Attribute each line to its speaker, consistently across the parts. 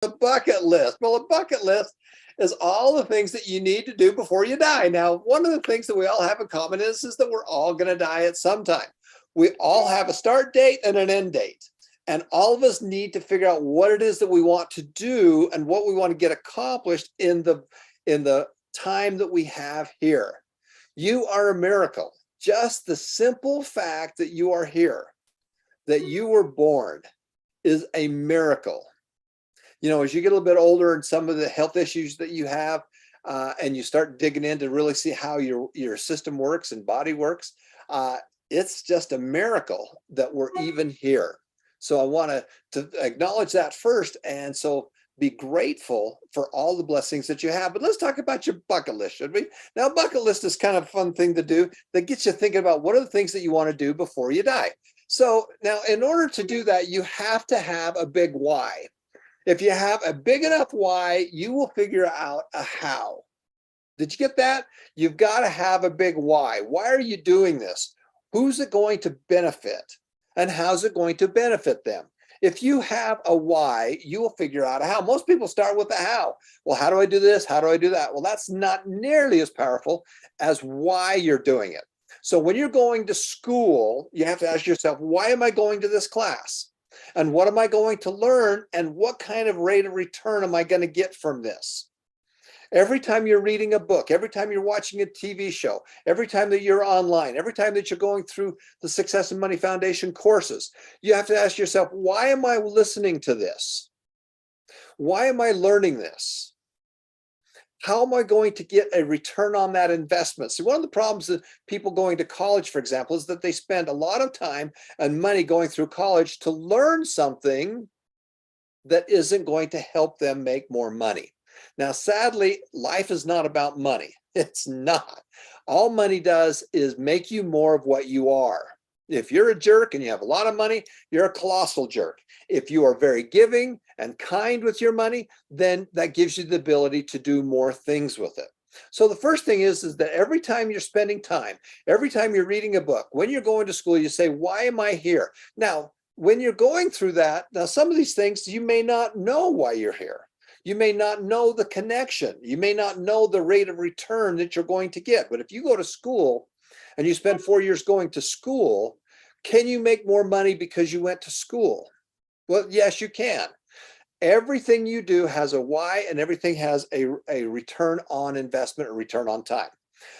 Speaker 1: A bucket list. Well, a bucket list is all the things that you need to do before you die. Now, one of the things that we all have in common is that we're all going to die at some time. We all have a start date and an end date. And all of us need to figure out what it is that we want to do and what we want to get accomplished in the time that we have here. You are a miracle. Just the simple fact that you are here, that you were born, is a miracle. As you get a little bit older and some of the health issues that you have, and you start digging in to really see how your system works and body works, it's just a miracle that we're even here. So I want to acknowledge that first. And so be grateful for all the blessings that you have. But let's talk about your bucket list, should we? Now, bucket list is kind of a fun thing to do that gets you thinking about what are the things that you want to do before you die. So now, in order to do that, you have to have a big why. If you have a big enough why, you will figure out a how. Did you get that? You've got to have a big why. Why are you doing this? Who's it going to benefit? And how's it going to benefit them? If you have a why, you will figure out a how. Most people start with the how. Well, how do I do this? How do I do that? Well, that's not nearly as powerful as why you're doing it. So when you're going to school, you have to ask yourself, why am I going to this class? And what am I going to learn? And what kind of rate of return am I going to get from this? Every time you're reading a book, every time you're watching a TV show, every time that you're online, every time that you're going through the Success and Money Foundation courses, you have to ask yourself, why am I listening to this? Why am I learning this? How am I going to get a return on that investment? See, one of the problems that people going to college, for example, is that they spend a lot of time and money going through college to learn something that isn't going to help them make more money. Now, sadly, life is not about money. It's not. All money does is make you more of what you are. If you're a jerk and you have a lot of money, you're a colossal jerk. If you are very giving and kind with your money, then that gives you the ability to do more things with it. So the first thing is that every time you're spending time, every time you're reading a book, when you're going to school, you say, why am I here? Now, when you're going through that, now some of these things, you may not know why you're here. You may not know the connection. You may not know the rate of return that you're going to get. But if you go to school and you spend 4 years going to school, can you make more money because you went to school? Well, yes, you can. Everything you do has a why, and everything has a return on investment or return on time.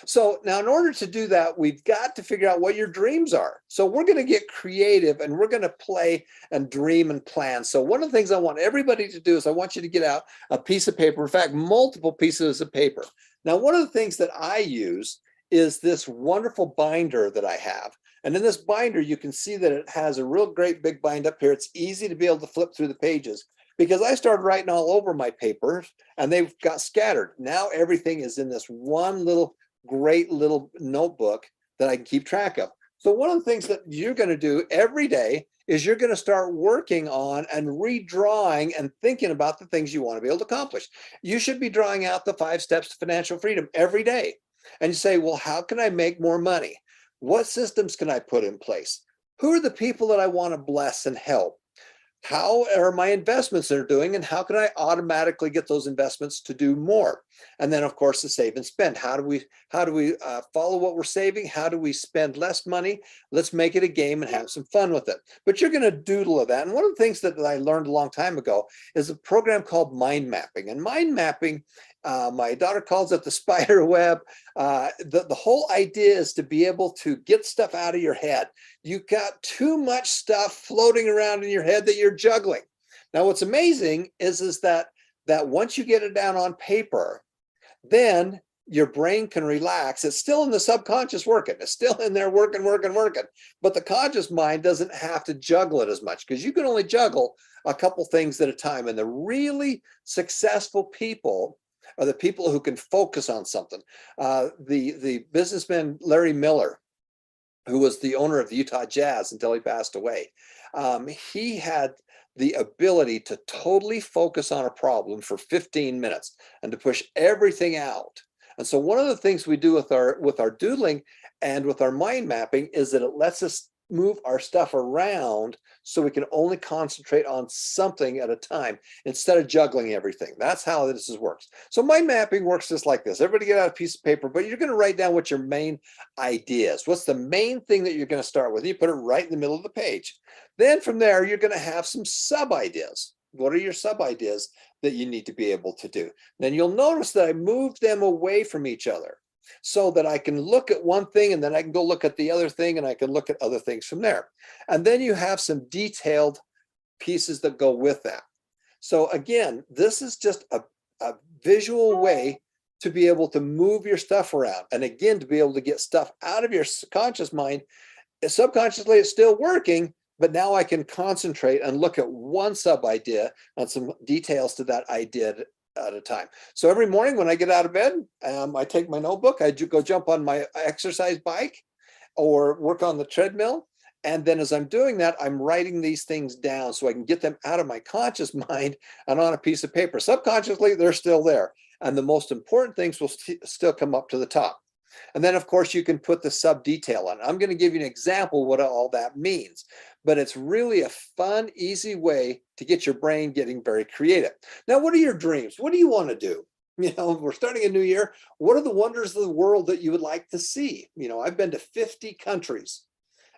Speaker 1: So now in order to do that, we've got to figure out what your dreams are. So we're going to get creative and we're going to play and dream and plan. So one of the things I want everybody to do is I want you to get out a piece of paper, in fact, multiple pieces of paper. Now, one of the things that I use is this wonderful binder that I have. And in this binder, you can see that it has a real great big bind up here. It's easy to be able to flip through the pages because I started writing all over my papers and they've got scattered. Now everything is in this one little great little notebook that I can keep track of. So one of the things that you're going to do every day is you're going to start working on and redrawing and thinking about the things you want to be able to accomplish. You should be drawing out the 5 steps to financial freedom every day. And you say, well, how can I make more money? What systems can I put in place? Who are the people that I want to bless and help? How are my investments that are doing, and how can I automatically get those investments to do more? And then, of course, the save and spend. How do we follow what we're saving? How do we spend less money? Let's make it a game and have some fun with it. But you're going to doodle of that. And one of the things that I learned a long time ago is a program called mind mapping. And mind mapping, my daughter calls it the spider web. The whole idea is to be able to get stuff out of your head. You've got too much stuff floating around in your head that you're juggling. Now, what's amazing is that once you get it down on paper, then your brain can relax. It's still in the subconscious working. It's still in there working. But the conscious mind doesn't have to juggle it as much because you can only juggle a couple things at a time. And the really successful people are the people who can focus on something. The businessman Larry Miller, who was the owner of the Utah Jazz until he passed away, he had the ability to totally focus on a problem for 15 minutes and to push everything out. And so one of the things we do with our doodling and with our mind mapping is that it lets us move our stuff around so we can only concentrate on something at a time instead of juggling everything. That's how this works. So mind mapping works just like this. Everybody get out a piece of paper, but you're going to write down what your main idea is. What's the main thing that you're going to start with? You put it right in the middle of the page. Then from there, you're going to have some sub ideas. What are your sub ideas that you need to be able to do? Then you'll notice that I moved them away from each other so that I can look at one thing and then I can go look at the other thing and I can look at other things from there. And then you have some detailed pieces that go with that. So again, this is just a visual way to be able to move your stuff around. And again, to be able to get stuff out of your conscious mind. Subconsciously, it's still working, but now I can concentrate and look at one sub idea and some details to that idea at a time. So every morning when I get out of bed, I take my notebook, I go jump on my exercise bike or work on the treadmill. And then as I'm doing that, I'm writing these things down so I can get them out of my conscious mind and on a piece of paper. Subconsciously, they're still there. And the most important things will still come up to the top. And then, of course, you can put the sub detail on. I'm going to give you an example of what all that means. But it's really a fun, easy way to get your brain getting very creative. Now, what are your dreams? What do you want to do? You know, we're starting a new year. What are the wonders of the world that you would like to see? You know, I've been to 50 countries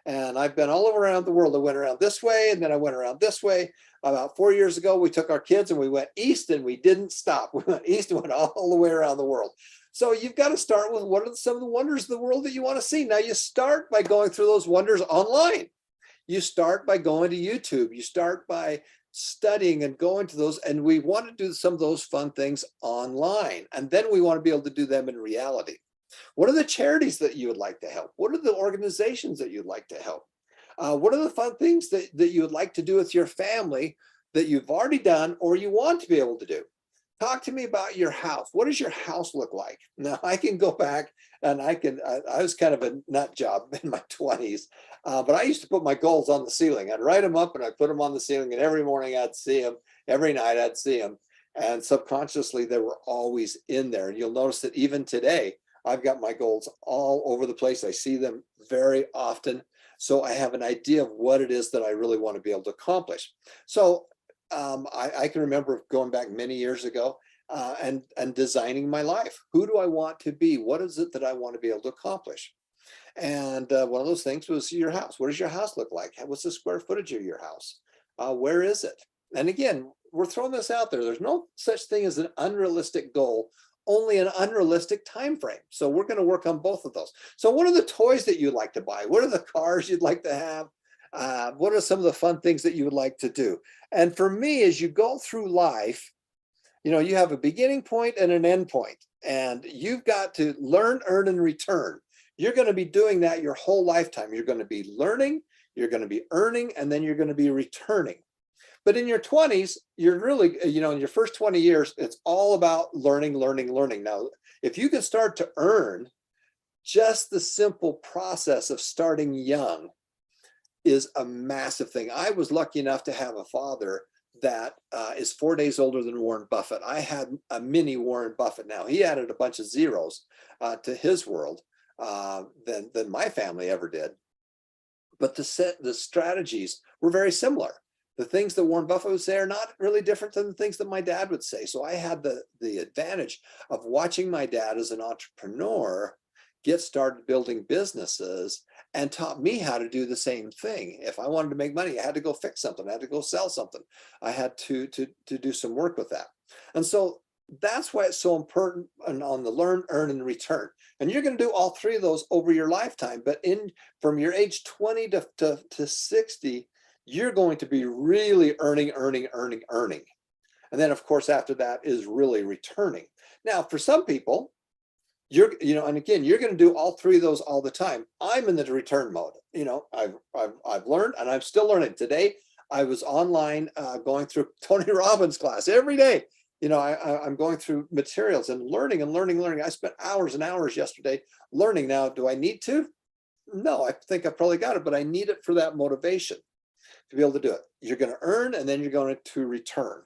Speaker 1: and I've been all around the world. I went around this way and then I went around this way. About 4 years ago, we took our kids and we went east and we didn't stop. We went east and went all the way around the world. So you've got to start with what are some of the wonders of the world that you want to see. Now you start by going through those wonders online. You start by going to YouTube. You start by studying and going to those. And we want to do some of those fun things online. And then we want to be able to do them in reality. What are the charities that you would like to help? What are the organizations that you'd like to help? What are the fun things that you would like to do with your family that you've already done or you want to be able to do? Talk to me about your house. What does your house look like? Now, I can go back and I was kind of a nut job in my 20s, but I used to put my goals on the ceiling. I'd write them up and I'd put them on the ceiling, and every morning I'd see them. Every night I'd see them. And subconsciously, they were always in there. And you'll notice that even today, I've got my goals all over the place. I see them very often. So I have an idea of what it is that I really want to be able to accomplish. So I can remember going back many years ago and designing my life. Who do I want to be? What is it that I want to be able to accomplish? And one of those things was your house. What does your house look like? What's the square footage of your house? Where is it? And again, we're throwing this out there. There's no such thing as an unrealistic goal, only an unrealistic time frame. So we're going to work on both of those. So what are the toys that you'd like to buy? What are the cars you'd like to have? What are some of the fun things that you would like to do? And for me, as you go through life, you know, you have a beginning point and an end point, and you've got to learn, earn, and return. You're going to be doing that your whole lifetime. You're going to be learning, you're going to be earning, and then you're going to be returning. But in your 20s, you're really, you know, in your first 20 years, it's all about learning, learning, learning. Now, if you can start to earn, just the simple process of starting young is a massive thing. I was lucky enough to have a father that is 4 days older than Warren Buffett. I had a mini Warren Buffett. Now, he added a bunch of zeros to his world than my family ever did. But the strategies were very similar. The things that Warren Buffett would say are not really different than the things that my dad would say. So I had the advantage of watching my dad as an entrepreneur get started building businesses and taught me how to do the same thing. If I wanted to make money, I had to go fix something. I had to go sell something. I had to do some work with that. And so that's why it's so important on the learn, earn, and return. And you're going to do all three of those over your lifetime. But from your age 20 to 60, you're going to be really earning. And then, of course, after that is really returning. Now, for some people, and again, you're going to do all three of those all the time. I'm in the return mode. You know, I've learned and I'm still learning. Today, I was online going through Tony Robbins class every day. You know, I'm going through materials and learning. I spent hours and hours yesterday learning. Now, do I need to? No, I think I probably got it, but I need it for that motivation to be able to do it. You're going to earn and then you're going to return.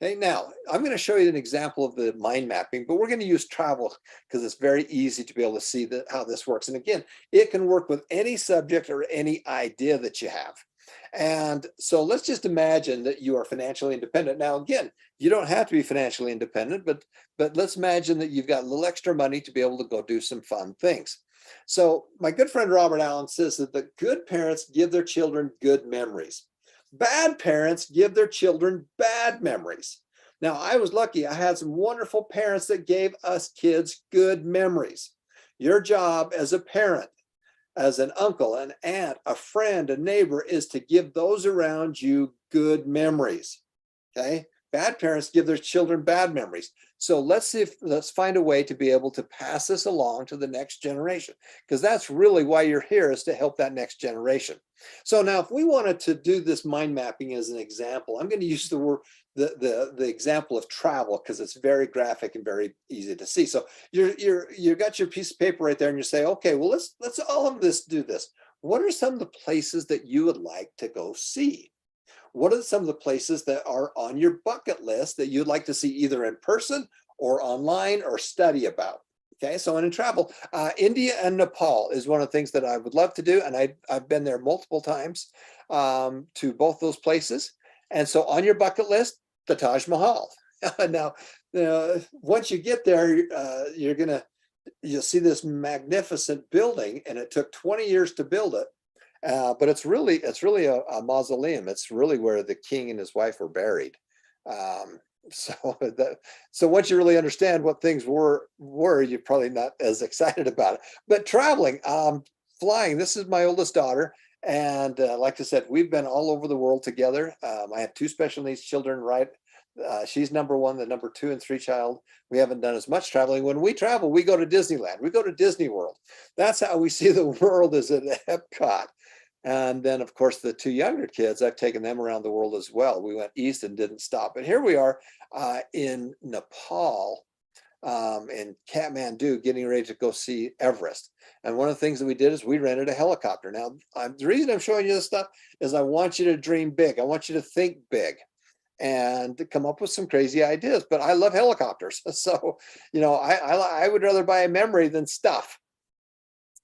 Speaker 1: Okay, now I'm going to show you an example of the mind mapping, but we're going to use travel because it's very easy to be able to see how this works. And again, it can work with any subject or any idea that you have. And so let's just imagine that you are financially independent. Now, again, you don't have to be financially independent, but let's imagine that you've got a little extra money to be able to go do some fun things. So my good friend Robert Allen says that the good parents give their children good memories. Bad parents give their children bad memories. Now, I was lucky. I had some wonderful parents that gave us kids good memories. Your job as a parent, as an uncle, an aunt, a friend, a neighbor, is to give those around you good memories. Okay? Bad parents give their children bad memories. So let's find a way to be able to pass this along to the next generation, because that's really why you're here, is to help that next generation. So now, if we wanted to do this mind mapping as an example, I'm going to use the example of travel because it's very graphic and very easy to see. So you got your piece of paper right there, and you say, okay, well, let's all of this do this. What are some of the places that you would like to go see? What are some of the places that are on your bucket list that you'd like to see either in person or online or study about? Okay, so in travel, India and Nepal is one of the things that I would love to do. And I've been there multiple times to both those places. And so on your bucket list, the Taj Mahal. Now, once you get there, you'll see this magnificent building, and it took 20 years to build it. But it's really a mausoleum. It's really where the king and his wife were buried. So once you really understand what things were, you're probably not as excited about it. But traveling, flying. This is my oldest daughter, and like I said, we've been all over the world together. I have two special needs children. Right, she's number one, the number 2 and 3 child. We haven't done as much traveling. When we travel, we go to Disneyland. We go to Disney World. That's how we see the world, is at Epcot. And then, of course, the 2 younger kids, I've taken them around the world as well. We went east and didn't stop. But here we are in Nepal, in Kathmandu, getting ready to go see Everest. And one of the things that we did is we rented a helicopter. Now, the reason I'm showing you this stuff is I want you to dream big. I want you to think big and to come up with some crazy ideas. But I love helicopters. So, I would rather buy a memory than stuff.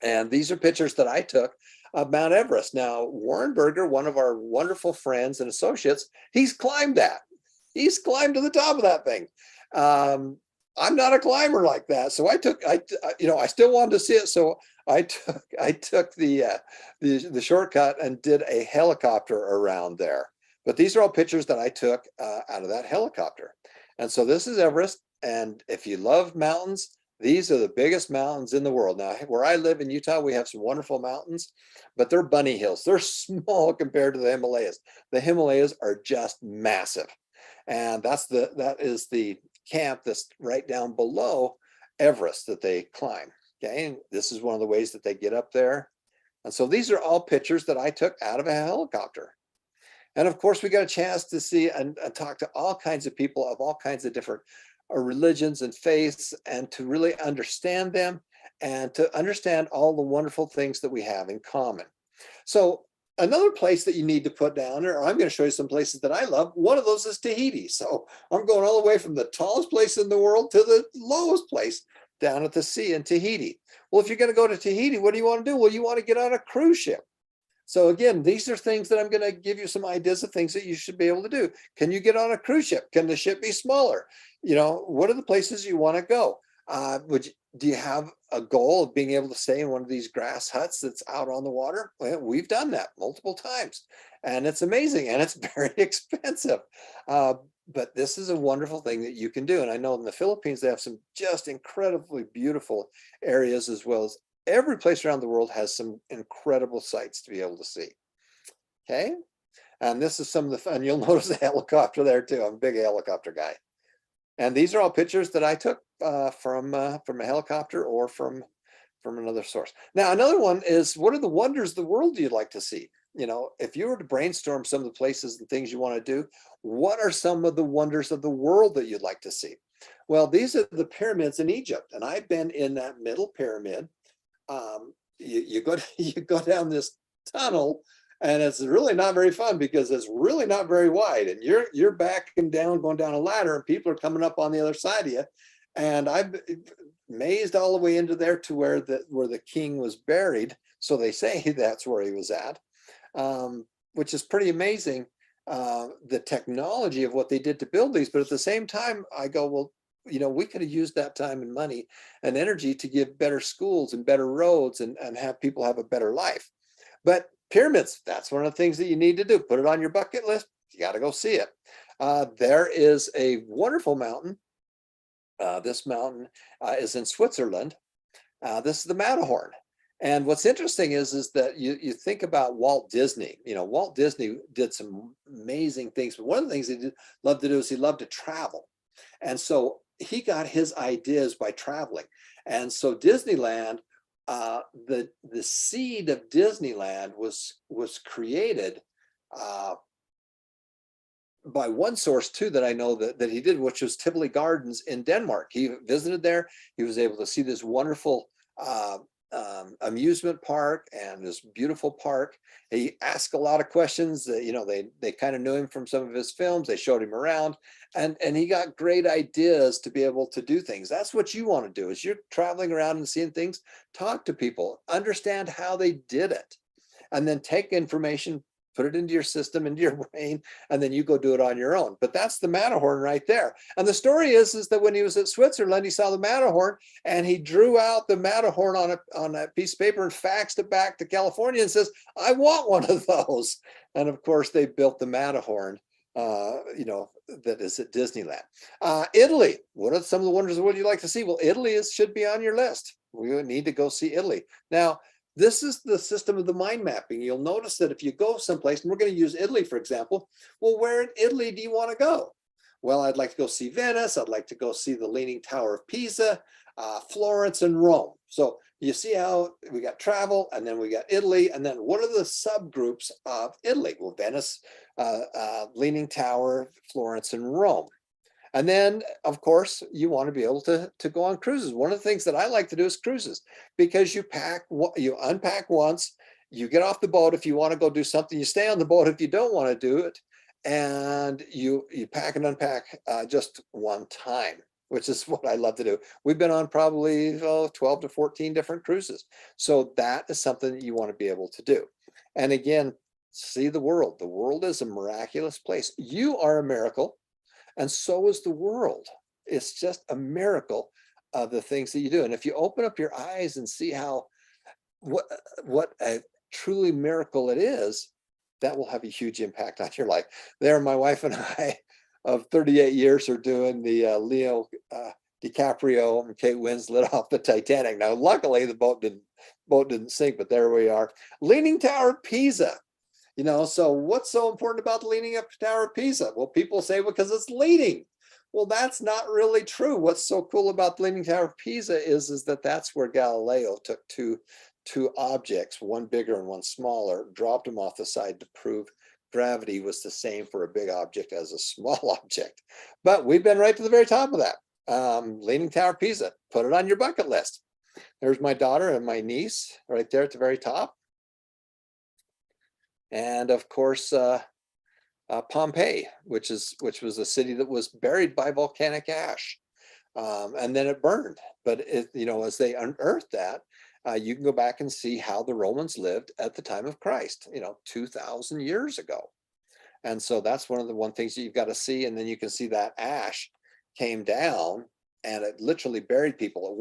Speaker 1: And these are pictures that I took of Mount Everest. Now, Warren Berger, one of our wonderful friends and associates, he's climbed that. He's climbed to the top of that thing. I'm not a climber like that, so I still wanted to see it, so I took the shortcut and did a helicopter around there. But these are all pictures that I took out of that helicopter. And so this is Everest. And if you love mountains, these are the biggest mountains in the world. Now, where I live in Utah, we have some wonderful mountains, but they're bunny hills. They're small compared to the Himalayas. The Himalayas are just massive. And that is the camp that's right down below Everest that they climb. Okay, and this is one of the ways that they get up there. And so these are all pictures that I took out of a helicopter. And of course, we got a chance to see and talk to all kinds of people of all kinds of different religions and faiths, and to really understand them and to understand all the wonderful things that we have in common. So another place that you need to put down, or I'm going to show you some places that I love. One of those is Tahiti. So I'm going all the way from the tallest place in the world to the lowest place down at the sea in Tahiti. Well, if you're going to go to Tahiti, what do you want to do? Well, you want to get on a cruise ship. So again, these are things that I'm going to give you some ideas of things that you should be able to do. Can you get on a cruise ship? Can the ship be smaller? What are the places you want to go? Do you have a goal of being able to stay in one of these grass huts that's out on the water? Well, we've done that multiple times, and it's amazing, and it's very expensive. But this is a wonderful thing that you can do. And I know in the Philippines, they have some just incredibly beautiful areas, as well as every place around the world has some incredible sights to be able to see. Okay. And this is some of the fun. You'll notice a helicopter there too. I'm a big helicopter guy. And these are all pictures that I took from a helicopter or from another source. Now, another one is, what are the wonders of the world you'd like to see? If you were to brainstorm some of the places and things you want to do, what are some of the wonders of the world that you'd like to see? Well, these are the pyramids in Egypt, and I've been in that middle pyramid. You go down this tunnel, And it's really not very fun because it's really not very wide, and you're backing down, going down a ladder, and people are coming up on the other side of you. And I've mazed all the way into there to where the king was buried. So they say that's where he was at, which is pretty amazing. The technology of what they did to build these, but at the same time, I go, well, we could have used that time and money and energy to give better schools and better roads and have people have a better life. But pyramids, that's one of the things that you need to do. Put it on your bucket list. You got to go see it. There is a wonderful mountain. This mountain is in Switzerland. This is the Matterhorn. And what's interesting is that you think about Walt Disney. Walt Disney did some amazing things, but one of the things he loved to do is he loved to travel. And so he got his ideas by traveling. And so Disneyland, the seed of Disneyland was created by one source too that I know that he did, which was Tivoli Gardens in Denmark. He visited there. He was able to see this wonderful amusement park and this beautiful park. He asked a lot of questions. They kind of knew him from some of his films. They showed him around, and he got great ideas to be able to do things. That's what you want to do. As you're traveling around and seeing things, talk to people, understand how they did it, and then take information, put it into your system, into your brain, and then you go do it on your own. But that's the Matterhorn right there. And the story is that when he was at Switzerland, he saw the Matterhorn, and he drew out the Matterhorn on a piece of paper and faxed it back to California and says, I want one of those. And of course, they built the Matterhorn, that is at Disneyland. Italy, what are some of the wonders of what you'd like to see? Well, Italy should be on your list. We need to go see Italy. Now, this is the system of the mind mapping. You'll notice that if you go someplace, and we're going to use Italy, for example, well, where in Italy do you want to go? Well, I'd like to go see Venice. I'd like to go see the Leaning Tower of Pisa, Florence, and Rome. So you see how we got travel, and then we got Italy, and then what are the subgroups of Italy? Well, Venice, Leaning Tower, Florence, and Rome. And then, of course, you want to be able to go on cruises. One of the things that I like to do is cruises, because you unpack once, you get off the boat if you want to go do something, you stay on the boat if you don't want to do it, and you pack and unpack just one time, which is what I love to do. We've been on probably 12 to 14 different cruises. So that is something that you want to be able to do. And again, see the world. The world is a miraculous place. You are a miracle. And so is the world. It's just a miracle of the things that you do. And if you open up your eyes and see what a truly miracle it is, that will have a huge impact on your life. There, my wife and I of 38 years are doing the Leo DiCaprio and Kate Winslet off the Titanic. Now, luckily, the boat didn't sink, but there we are. Leaning Tower of Pisa. So what's so important about the Leaning Tower of Pisa? Well, people say because it's leaning. Well, that's not really true. What's so cool about the Leaning Tower of Pisa is that that's where Galileo took two objects, one bigger and one smaller, dropped them off the side to prove gravity was the same for a big object as a small object. But we've been right to the very top of that. Leaning Tower of Pisa, put it on your bucket list. There's my daughter and my niece right there at the very top. And of course, Pompeii, which was a city that was buried by volcanic ash, and then it burned. But as they unearthed that, you can go back and see how the Romans lived at the time of Christ, 2,000 years ago. And so that's one of the things that you've got to see. And then you can see that ash came down and it literally buried people. It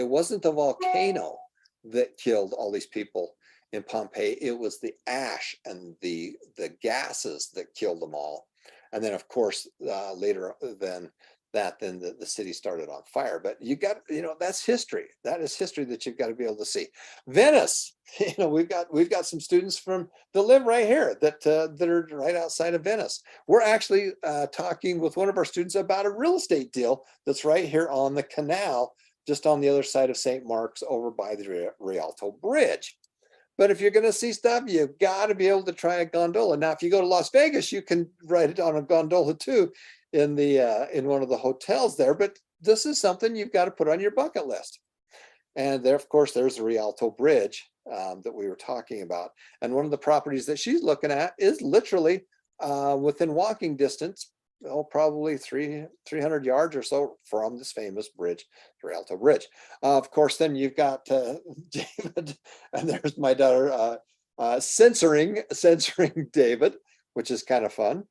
Speaker 1: wasn't the volcano that killed all these people in Pompeii. It was the ash and the gases that killed them all. And then, of course, later than that, then the city started on fire. But you got, that's history. That is history that you've got to be able to see. Venice, we've got some students that live right here that are right outside of Venice. We're actually talking with one of our students about a real estate deal that's right here on the canal, just on the other side of St. Mark's over by the Rialto Bridge. But if you're going to see stuff, you've got to be able to try a gondola. Now, if you go to Las Vegas, you can ride it on a gondola too in one of the hotels there. But this is something you've got to put on your bucket list. And there, of course, there's the Rialto Bridge that we were talking about. And one of the properties that she's looking at is literally within walking distance, oh, probably 300 yards or so from this famous bridge, the Rialto Bridge. Of course, then you've got David, and there's my daughter censoring David, which is kind of fun.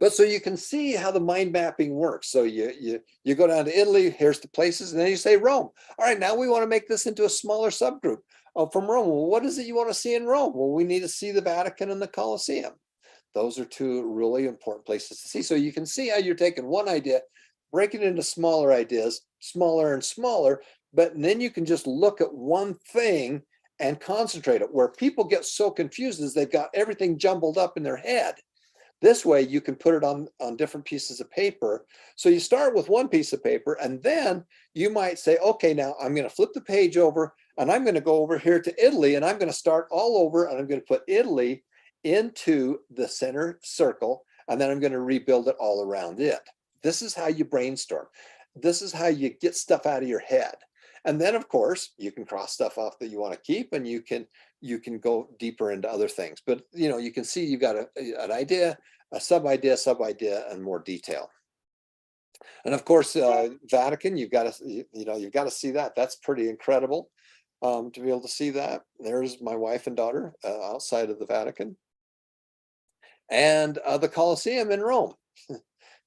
Speaker 1: But so you can see how the mind mapping works. So you go down to Italy, here's the places, and then you say Rome. All right, now we want to make this into a smaller subgroup from Rome. Well, what is it you want to see in Rome? Well, we need to see the Vatican and the Colosseum. Those are two really important places to see. So you can see how you're taking one idea, breaking it into smaller ideas, smaller and smaller, but then you can just look at one thing and concentrate it. Where people get so confused is they've got everything jumbled up in their head. This way you can put it on different pieces of paper. So you start with one piece of paper, and then you might say, okay, now I'm going to flip the page over and I'm going to go over here to Italy, and I'm going to start all over, and I'm going to put Italy into the center circle, and then I'm going to rebuild it all around it. This is how you brainstorm. This is how you get stuff out of your head. And then, of course, you can cross stuff off that you want to keep, and you can go deeper into other things. But you can see you've got an idea, a sub-idea, and more detail. And of course, Vatican, you've got to see that. That's pretty incredible to be able to see that. There's my wife and daughter outside of the Vatican. And the Colosseum in Rome.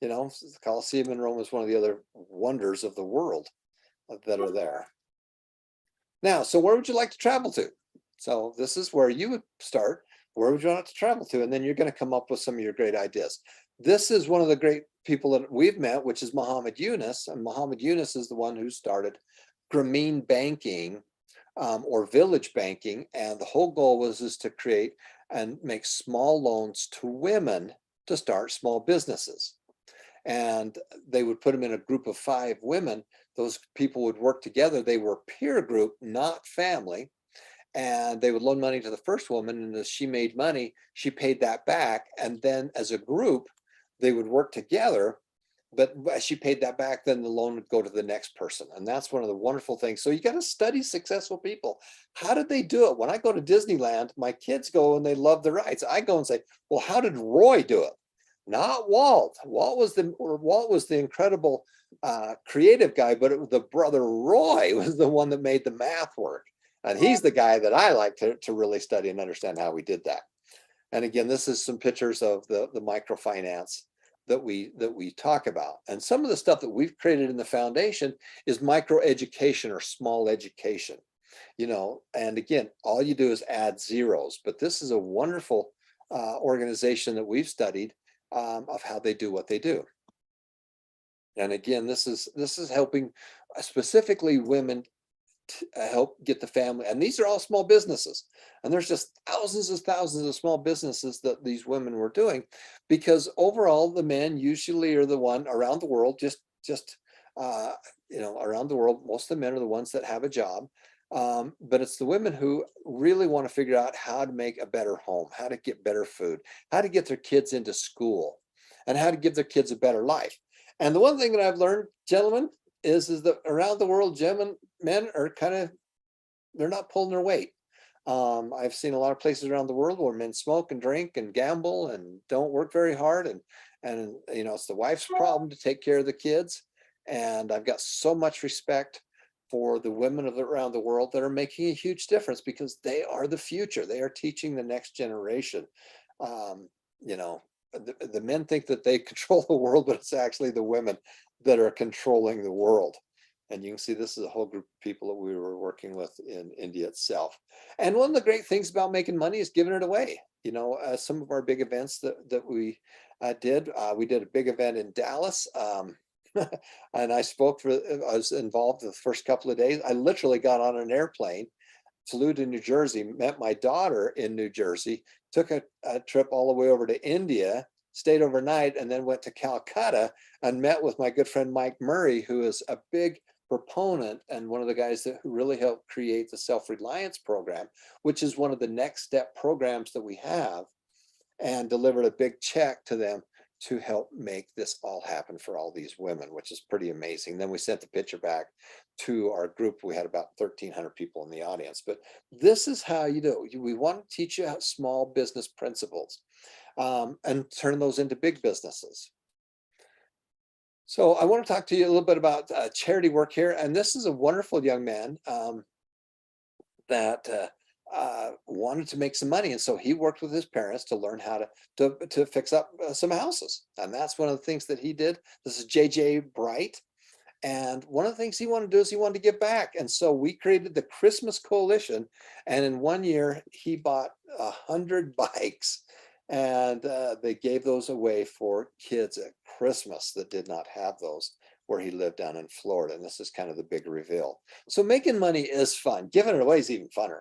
Speaker 1: The Colosseum in Rome is one of the other wonders of the world that are there. Now, so where would you like to travel to? So this is where you would start. Where would you want to travel to? And then you're going to come up with some of your great ideas. This is one of the great people that we've met, which is Muhammad Yunus. And Muhammad Yunus is the one who started Grameen Banking or village banking. And the whole goal was to create and make small loans to women to start small businesses. And they would put them in a group of 5 women. Those people would work together. They were peer group, not family. And they would loan money to the first woman, and as she made money, she paid that back. And then as a group, they would work together, but as she paid that back, then the loan would go to the next person. And that's one of the wonderful things. So you got to study successful people. How did they do it? When I go to Disneyland, my kids go and they love the rides. I go and say, well, how did Roy do it? Not Walt. Walt was the incredible creative guy, but the brother Roy was the one that made the math work. And he's the guy that I like to really study and understand how we did that. And again, this is some pictures of the microfinance that we talk about. And some of the stuff that we've created in the foundation is microeducation or small education. And again, all you do is add zeros. But this is a wonderful organization that we've studied of how they do what they do. And again, this is helping specifically women help get the family. And these are all small businesses. And there's just thousands of small businesses that these women were doing, because overall the men usually are the one around the world, around the world, most of the men are the ones that have a job. But it's the women who really want to figure out how to make a better home, how to get better food, how to get their kids into school, and how to give their kids a better life. And the one thing that I've learned, gentlemen, is that around the world, men are they're not pulling their weight. I've seen a lot of places around the world where men smoke and drink and gamble and don't work very hard. And it's the wife's problem to take care of the kids. And I've got so much respect for the women around the world that are making a huge difference, because they are the future. They are teaching the next generation. The men think that they control the world, but it's actually the women that are controlling the world. And you can see this is a whole group of people that we were working with in India itself. And one of the great things about making money is giving it away. Some of our big events that we did a big event in Dallas. And I was involved the first couple of days. I literally got on an airplane, flew to New Jersey, met my daughter in New Jersey, took a trip all the way over to India, stayed overnight, and then went to Calcutta and met with my good friend Mike Murray, who is a big proponent and one of the guys who really helped create the Self-Reliance Program, which is one of the next step programs that we have, and delivered a big check to them to help make this all happen for all these women, which is pretty amazing. Then we sent the picture back to our group. We had about 1,300 people in the audience, but this is how you do it. We want to teach you small business principles and turn those into big businesses. So I want to talk to you a little bit about charity work here. And this is a wonderful young man that wanted to make some money. And so he worked with his parents to learn how to fix up some houses. And that's one of the things that he did. This is JJ Bright. And one of the things he wanted to do is he wanted to give back. And so we created the Christmas Coalition. And in 1 year, he bought 100 bikes. And they gave those away for kids at Christmas that did not have those where he lived down in Florida. And this is kind of the big reveal. So making money is fun. Giving it away is even funner.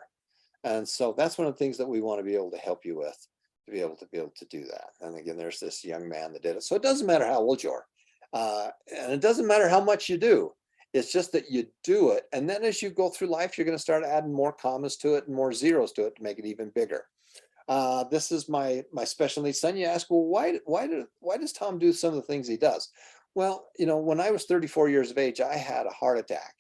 Speaker 1: And so that's one of the things that we want to be able to help you with, to be able to do that. And again, there's this young man that did it. So it doesn't matter how old you are. And it doesn't matter how much you do. It's just that you do it. And then as you go through life, you're going to start adding more commas to it and more zeros to it to make it even bigger. This is my special needs son. You ask, well, why does Tom do some of the things he does? Well, when I was 34 years of age, I had a heart attack.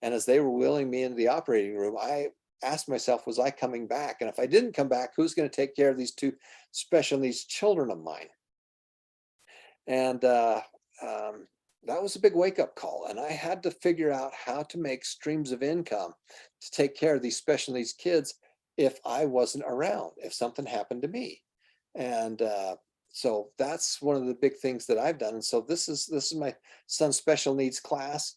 Speaker 1: And as they were wheeling me into the operating room, I asked myself, was I coming back? And if I didn't come back, who's going to take care of these two special needs children of mine? And that was a big wake-up call. And I had to figure out how to make streams of income to take care of these special needs kids if I wasn't around, if something happened to me. And so that's one of the big things that I've done. And so this is my son's special needs class,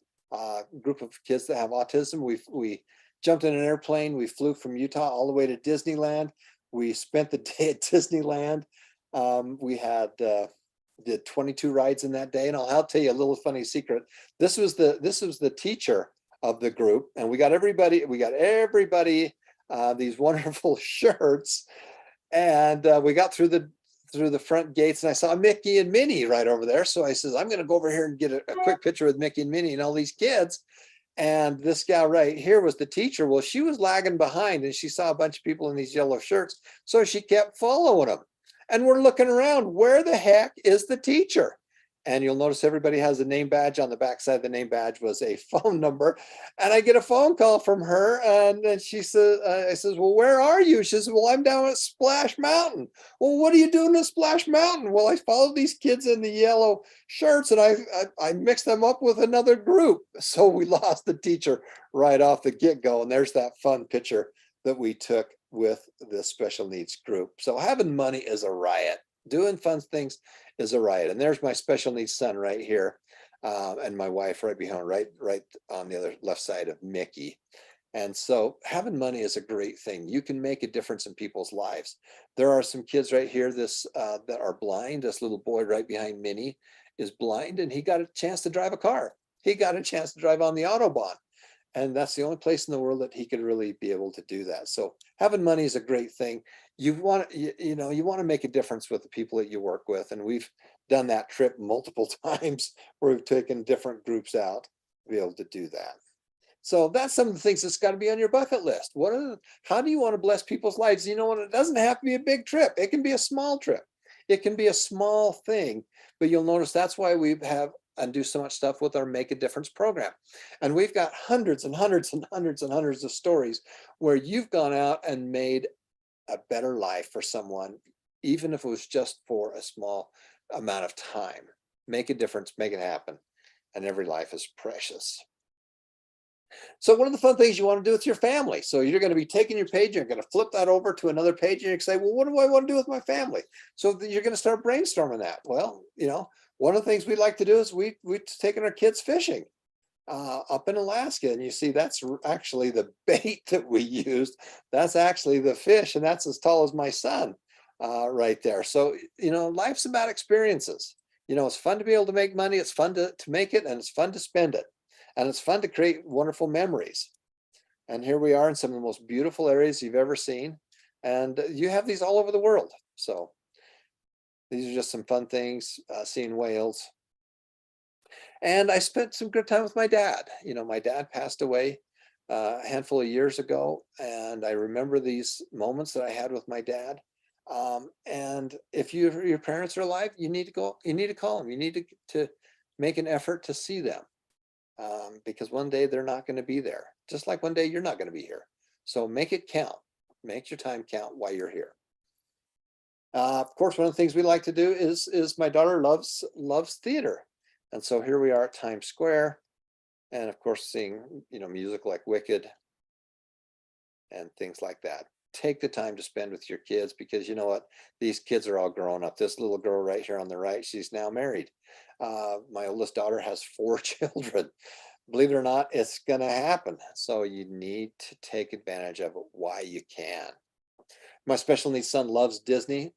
Speaker 1: group of kids that have autism. We jumped in an airplane. We flew from Utah all the way to Disneyland. We spent the day at Disneyland. We did 22 rides in that day. And I'll tell you a little funny secret. This was the teacher of the group, and we got everybody these wonderful shirts, and we got through the front gates, and I saw Mickey and Minnie right over there. So I says, I'm going to go over here and get a quick picture with Mickey and Minnie and all these kids. And this gal right here was the teacher. Well, she was lagging behind, and she saw a bunch of people in these yellow shirts. So she kept following them. And we're looking around, where the heck is the teacher? And you'll notice everybody has a name badge. On the backside of the name badge was a phone number. And I get a phone call from her, and then she says, I says, well, where are you? She says, well, I'm down at Splash Mountain. Well, what are you doing at Splash Mountain? Well, I followed these kids in the yellow shirts, and I mixed them up with another group. So we lost the teacher right off the get-go. And there's that fun picture that we took with the special needs group. So having money is a riot. Doing fun things is a riot. And there's my special needs son right here, and my wife right behind, right on the other left side of Mickey. And so having money is a great thing. You can make a difference in people's lives. There are some kids right here that are blind. This little boy right behind Minnie is blind, and he got a chance to drive a car. He got a chance to drive on the Autobahn. And that's the only place in the world that he could really be able to do that. So having money is a great thing. You want to make a difference with the people that you work with. And we've done that trip multiple times where we've taken different groups out to be able to do that. So that's some of the things that's got to be on your bucket list. How do you want to bless people's lives? You know what? It doesn't have to be a big trip. It can be a small trip. It can be a small thing, but you'll notice that's why we have and do so much stuff with our Make a Difference program. And we've got hundreds and hundreds and hundreds and hundreds of stories where you've gone out and made a better life for someone, even if it was just for a small amount of time. Make a difference, make it happen. And every life is precious. So one of the fun things you want to do with your family. So you're going to be taking your page, you're going to flip that over to another page, and you say, well, what do I want to do with my family? So you're going to start brainstorming that. Well, one of the things we like to do is we've taken our kids fishing up in Alaska, and you see that's actually the bait that we used. That's actually the fish, and that's as tall as my son right there. So life's about experiences. It's fun to be able to make money. It's fun to make it, and it's fun to spend it, and it's fun to create wonderful memories. And here we are in some of the most beautiful areas you've ever seen, and you have these all over the world. So these are just some fun things, seeing whales. And I spent some good time with my dad. My dad passed away a handful of years ago, and I remember these moments that I had with my dad. And if your parents are alive, you need to call them. You need to make an effort to see them, because one day they're not going to be there, just like one day you're not going to be here. So make it count. Make your time count while you're here. Of course, one of the things we like to do is my daughter loves theater, and so here we are at Times Square, and of course, seeing music like Wicked and things like that. Take the time to spend with your kids, because you know what? These kids are all grown up. This little girl right here on the right, she's now married. My oldest daughter has 4 children. Believe it or not, it's going to happen. So you need to take advantage of it while you can. My special needs son loves Disney.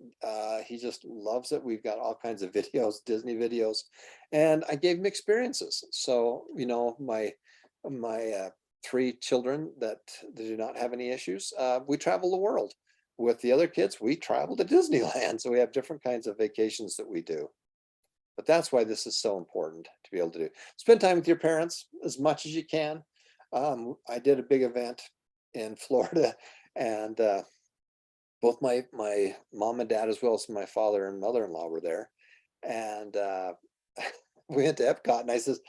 Speaker 1: He just loves it. We've got all kinds of videos, Disney videos, and I gave him experiences. So, my 3 children that do not have any issues, we travel the world. With the other kids, we travel to Disneyland. So we have different kinds of vacations that we do. But that's why this is so important to be able to do. Spend time with your parents as much as you can. I did a big event in Florida, and both my mom and dad, as well as my father and mother-in-law, were there. And we went to Epcot, and I says,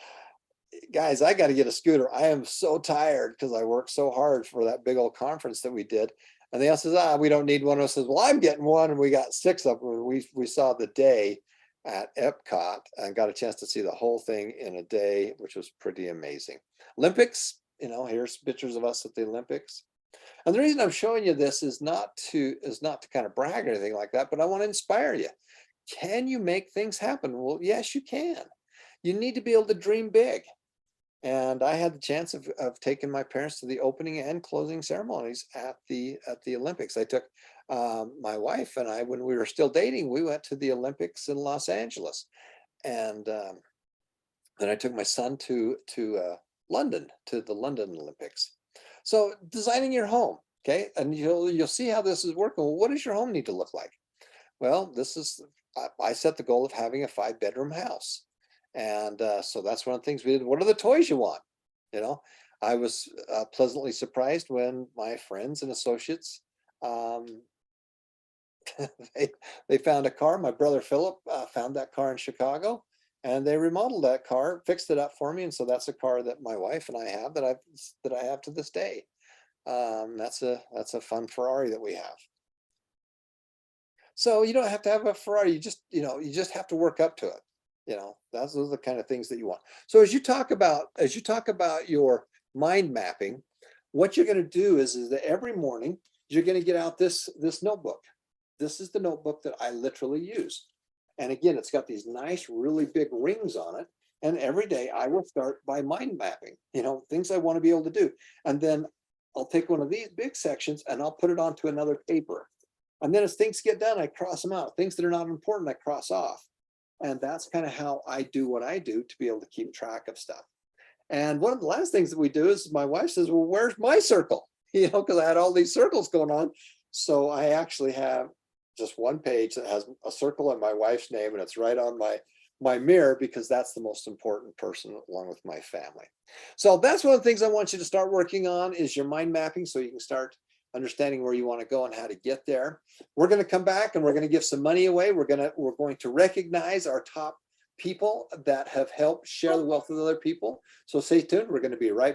Speaker 1: guys, I got to get a scooter. I am so tired because I worked so hard for that big old conference that we did. And they all says, we don't need one. I says, well, I'm getting one. And we got 6 of them. We saw the day at Epcot and got a chance to see the whole thing in a day, which was pretty amazing. Olympics, here's pictures of us at the Olympics. And the reason I'm showing you this is not to kind of brag or anything like that, but I want to inspire you. Can you make things happen? Well, yes, you can. You need to be able to dream big. And I had the chance of taking my parents to the opening and closing ceremonies at the Olympics. I took my wife and I, when we were still dating, we went to the Olympics in Los Angeles. And then I took my son to London, to the London Olympics. So designing your home, okay? And you'll see how this is working. Well, what does your home need to look like? Well, I set the goal of having a 5-bedroom house. And so that's one of the things we did. What are the toys you want? I was pleasantly surprised when my friends and associates, they found a car. My brother Philip found that car in Chicago, and they remodeled that car, fixed it up for me. And so that's a car that my wife and I have that I have to this day. That's a fun Ferrari that we have. So you don't have to have a Ferrari. You just have to work up to it. Those are the kind of things that you want. So as you talk about your mind mapping, what you're going to do is that every morning you're going to get out this notebook. This is the notebook that I literally use. And again, it's got these nice, really big rings on it. And every day I will start by mind mapping, things I want to be able to do. And then I'll take one of these big sections and I'll put it onto another paper. And then as things get done, I cross them out. Things that are not important, I cross off. And that's kind of how I do what I do to be able to keep track of stuff. And one of the last things that we do is my wife says, well, where's my circle? Because I had all these circles going on. So I actually have just one page that has a circle and my wife's name, and it's right on my mirror, because that's the most important person along with my family. So that's one of the things I want you to start working on, is your mind mapping, so you can start understanding where you want to go and how to get there. We're going to come back and we're going to give some money away. We're going to recognize our top people that have helped share the wealth with other people. So stay tuned. We're going to be right back.